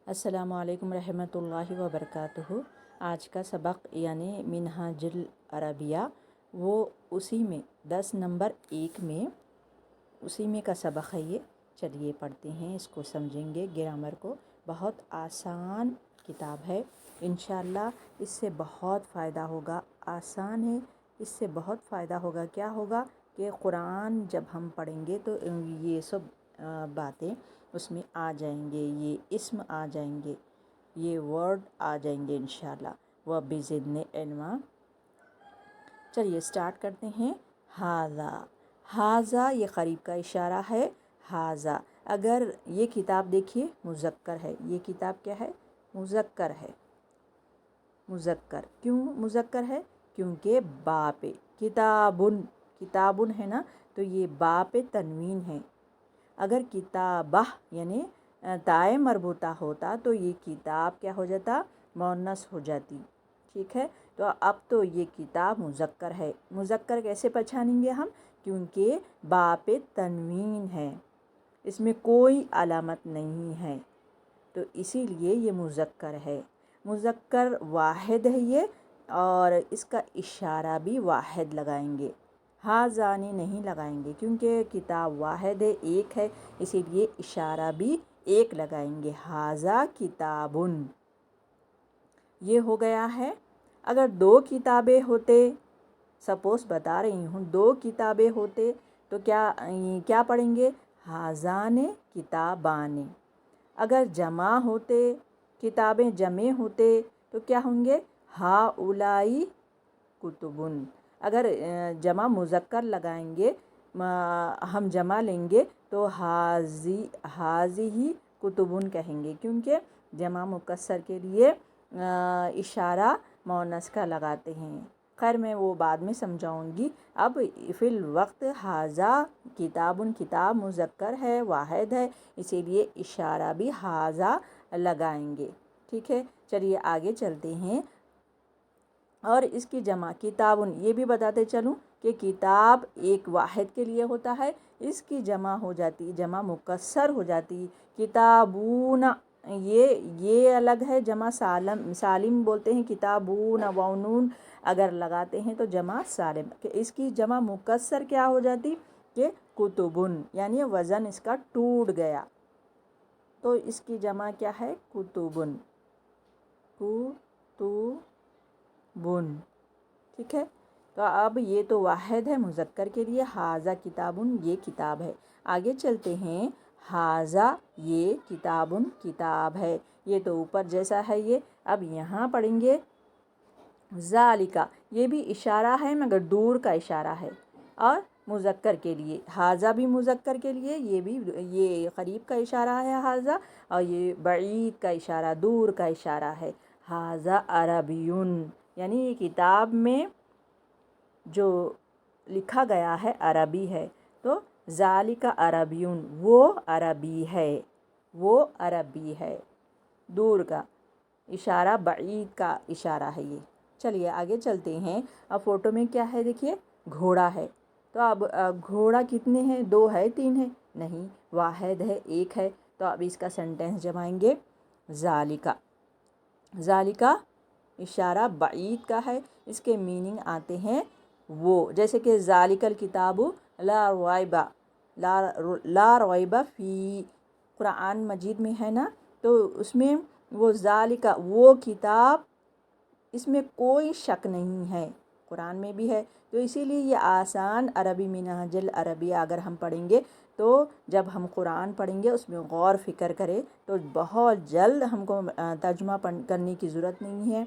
अस्सलामु अलैकुम रहमतुल्लाहि व बरकातुहू। आज का सबक यानी मिनहाजुल अरबिया वो उसी में 10 नंबर 1 में उसी में का सबक है ये। चलिए पढ़ते हैं, इसको समझेंगे ग्रामर को। बहुत आसान किताब है, इंशाअल्लाह इससे बहुत फ़ायदा होगा। आसान है, इससे बहुत फ़ायदा होगा। क्या होगा कि कुरान जब हम पढ़ेंगे तो ये सब बातें उसमें आ जाएंगे, ये इस्म आ जाएंगे, ये वर्ड आ जाएंगे इंशाअल्लाह। व बिज़िद्नि इल्मा। चलिए स्टार्ट करते हैं। हाज़ा, हाज़ा ये करीब का इशारा है। हाज़ा, अगर ये किताब देखिए मुज़क्कर है, ये किताब क्या है? मुज़क्कर है। मुज़क्कर क्यों मुज़क्कर है? क्योंकि बा पे किताबुन, किताबुन है ना, तो ये बा पे तनवीन है। अगर किताबह यानी ताए मरबूता होता तो ये किताब क्या हो जाता? मुअन्नस हो जाती। ठीक है, तो अब तो ये किताब मुज़क्कर है। मुज़क्कर कैसे पहचानेंगे हम? क्योंकि बा पे तनवीन है, इसमें कोई अलामत नहीं है, तो इसीलिए ये मुज़क्कर है। मुज़क्कर वाहिद है ये, और इसका इशारा भी वाहिद लगाएंगे, हाज़ानी नहीं लगाएंगे, क्योंकि किताब वाहिद है, एक है, इसीलिए इशारा भी एक लगाएंगे। हाज़ा किताबुन, ये हो गया है। अगर दो किताबें होते, सपोज़ बता रही हूँ, दो किताबें होते तो क्या पढ़ेंगे? हाज़ाने किताबाने। अगर जमा होते, किताबें जमे होते तो क्या होंगे? हाउलाई कुतुबुन। अगर जमा मुज़क्कर लगाएंगे, हम जमा लेंगे तो हाज़िही कुतुबुन कहेंगे, क्योंकि जमा मुकस्सर के लिए इशारा मुअन्नस का लगाते हैं। खैर मैं वो बाद में समझाऊंगी। अब फिल वक्त हाज़ा किताबुन, किताब मुज़क्कर है, वाहिद है, इसीलिए इशारा भी हाज़ा लगाएंगे। ठीक है, चलिए आगे चलते हैं। और इसकी जमा किताबुन, ये भी बताते चलूँ कि किताब एक वाहिद के लिए होता है, इसकी जमा हो जाती, जमा मुकस्सर हो जाती किताबूना। ये अलग है, जमा सालिम बोलते हैं किताबूना। वाउनून अगर लगाते हैं तो जमा सालिम। इसकी जमा मुकस्सर क्या हो जाती कि कुतुबुन, यानी वज़न इसका टूट गया, तो इसकी जमा क्या है? कुतुबुन, कुतुबुन। ठीक है, तो अब ये तो वाहिद है मुज़क्कर के लिए। हाज़ा किताबुन, ये किताब है। आगे चलते हैं। हाज़ा ये किताबुन, किताब है, ये तो ऊपर जैसा है ये। अब यहाँ पढ़ेंगे ज़ालिका, ये भी इशारा है मगर दूर का इशारा है, और मुज़क्कर के लिए। हाज़ा भी मुज़क्कर के लिए, ये भी ये करीब का इशारा है हाज़ा, और ये बईद का इशारा, दूर का इशारा है। हाज़ा अरबियुन, यानी ये किताब में जो लिखा गया है अरबी है, तो ज़ालिका अरबियुन, वो अरबी है, वो अरबी है। दूर का इशारा, बईद का इशारा है ये। चलिए आगे चलते हैं। अब फ़ोटो में क्या है देखिए, घोड़ा है। तो अब घोड़ा कितने हैं? दो है, तीन है? नहीं, वाहिद है, एक है। तो अब इसका सेंटेंस जमाएंगे। ज़ालिका, ज़ालिका इशारा बईद का है, इसके मीनिंग आते हैं वो, जैसे कि ज़ालिकल किताबु ला रैबा, ला रैबा फ़ी, कुरान मजीद में है ना, तो उसमें वो ज़ालिका वो किताब, इसमें कोई शक नहीं है, कुरान में भी है। तो इसीलिए ये आसान अरबी मिनहाजुल अरबिया अगर हम पढ़ेंगे, तो जब हम कुरान पढ़ेंगे उसमें गौर फ़िक्र करें तो बहुत जल्द हमको तर्जुमा करने की ज़रूरत नहीं है।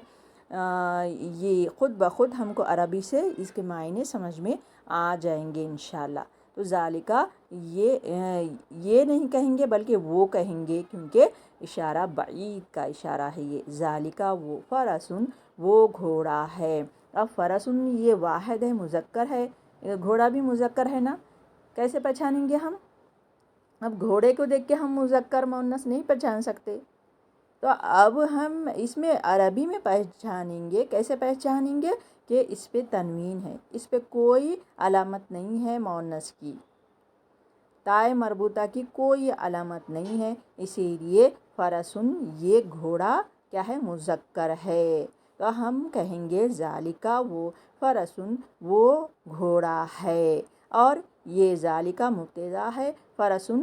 ये ख़ुद ब ख़ुद हमको अरबी से इसके मायने समझ में आ जाएंगे इंशाअल्लाह। तो ज़ालिका ये नहीं कहेंगे बल्कि वो कहेंगे, क्योंकि इशारा बईद का इशारा है ये। ज़ालिका वो, फ़रसुन वो घोड़ा है। अब फ़रसुन ये वाहिद है, मुज़क्कर है, घोड़ा भी मुज़क्कर है ना, कैसे पहचानेंगे हम? अब घोड़े को देख के हम मुज़क्कर मुअन्नस नहीं पहचान सकते, तो अब हम इसमें अरबी में पहचानेंगे। कैसे पहचानेंगे? कि इस पे तनवीन है, इस पे कोई अलामत नहीं है मुअन्नस की। تائے مربوطہ کی کوئی علامت نہیں ہے، اسی لیے فرسن یہ گھوڑا کیا ہے؟ مذکر ہے۔ تو ہم کہیں گے ذالکا وہ فرسن وہ گھوڑا ہے، اور یہ ذالکا مبتدا ہے، فرسن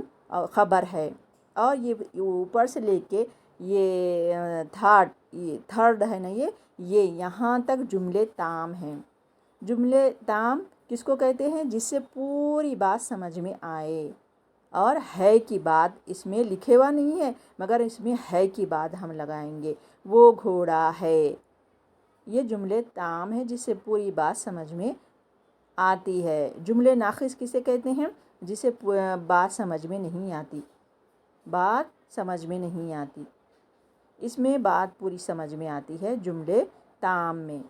خبر ہے، اور یہ اوپر سے لے کے یہ تھرڈ ہے نا، یہ یہاں تک جملے تام ہیں۔ جملے تام کس کو کہتے ہیں؟ جس سے پوری بات سمجھ میں آئے، اور ہے کی بات اس میں لکھے ہوا نہیں ہے، مگر اس میں ہے کی بات ہم لگائیں گے، وہ گھوڑا ہے۔ یہ جملے تام ہیں جس سے پوری بات سمجھ میں آتی ہے۔ جملے ناقص کسے کہتے ہیں؟ جسے بات سمجھ میں نہیں آتی، بات سمجھ میں نہیں آتی، اس میں بات پوری سمجھ میں آتی ہے جملے تام میں۔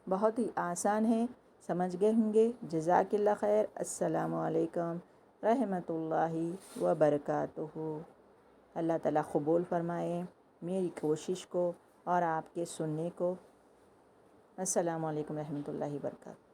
بہت ہی آسان ہے، سمجھ گئے ہوں گے۔ جزاک اللہ خیر۔ السلام علیکم رحمۃ اللہ وبرکاتہ۔ اللہ تعالیٰ قبول فرمائے میری کوشش کو اور آپ کے سننے کو۔ السلام علیکم رحمۃ اللہ وبرکاتہ۔